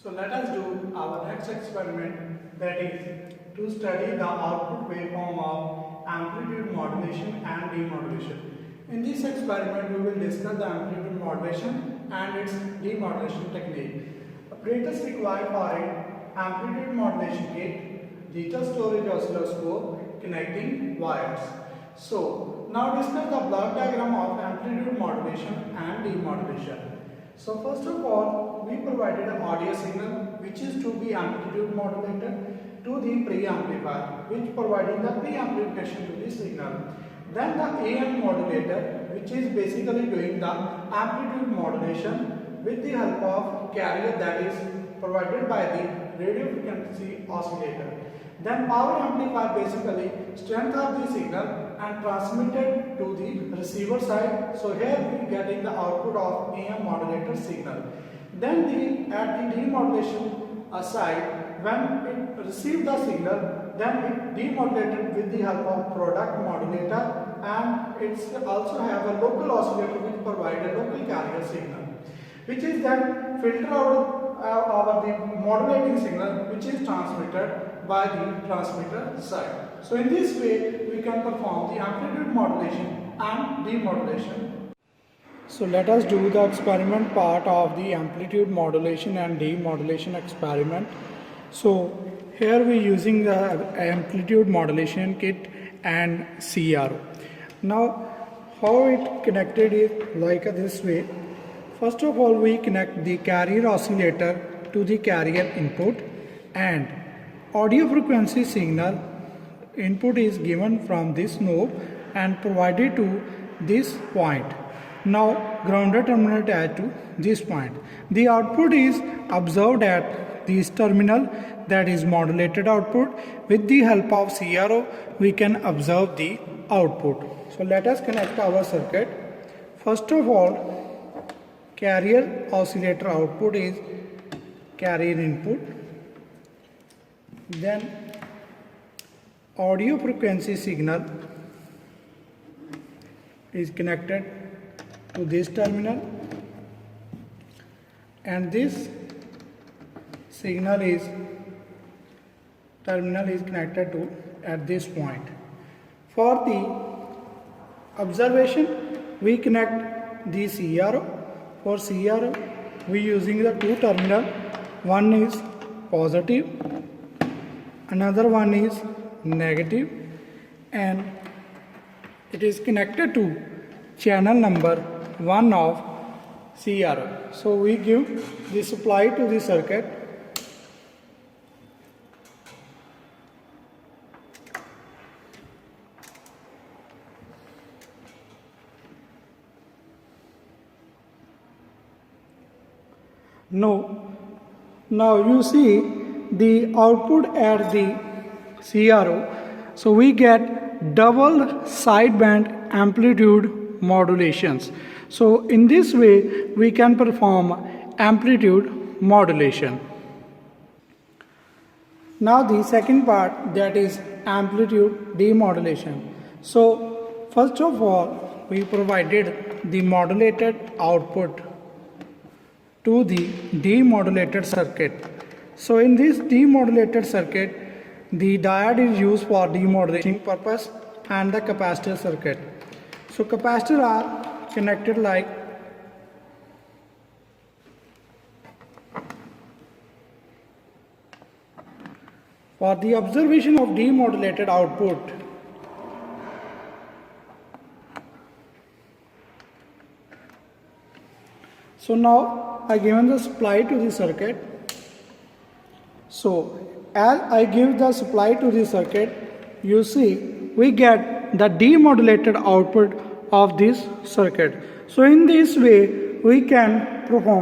So let us do our next experiment, that is to study the output waveform of amplitude modulation and demodulation. In this experiment we will discuss the amplitude modulation and its demodulation technique. Apparatus required for it: amplitude modulation kit, digital storage oscilloscope, connecting wires. So now discuss the block diagram of amplitude modulation and demodulation. So first of all, we provided an audio signal which is to be amplitude modulated to the preamplifier, which providing the preamplification to the signal. Then the AM modulator, which is basically doing the amplitude modulation with the help of carrier that is provided by the radio frequency oscillator. Then power amplifier basically strength of the signal and transmitted to the receiver side. So here we getting the output of AM modulator signal. Then at the demodulation side, when it received the signal, then it demodulated with the help of product modulator, and it's also have a local oscillator which provide a local carrier signal, which is then filter out over the modulating signal which is transmitted by the transmitter side. So in this way we can perform the amplitude modulation and demodulation. So let us do the experiment part of the amplitude modulation and demodulation experiment. So here we using the amplitude modulation kit and CRO. Now how it connected is like this way. First of all, we connect the carrier oscillator to the carrier input, and audio frequency signal input is given from this knob and provided to this point. Now grounded terminal attached to this point. The output is observed at this terminal, that is modulated output. With the help of CRO we can observe the output. So let us connect our circuit. First of all, carrier oscillator output is carrier input. Then audio frequency signal is connected to this terminal, and this signal is terminal is connected to at this point. For the observation we connect the CRO. For CRO we using the two terminal, one is positive, another one is negative, and it is connected to channel number 1 of CRO. So we give the supply to the circuit. Now you see the output at the CRO. So we get double sideband amplitude modulations. So in this way we can perform amplitude modulation. Now the second part, that is amplitude demodulation. So first of all, we provided the modulated output to the demodulated circuit. So in this demodulated circuit, the diode is used for demodulation purpose and the capacitor circuit. So capacitors are connected like for the observation of demodulated output. So now I given the supply to the circuit. So as I give the supply to the circuit, you see we get the demodulated output of this circuit. So in this way we can perform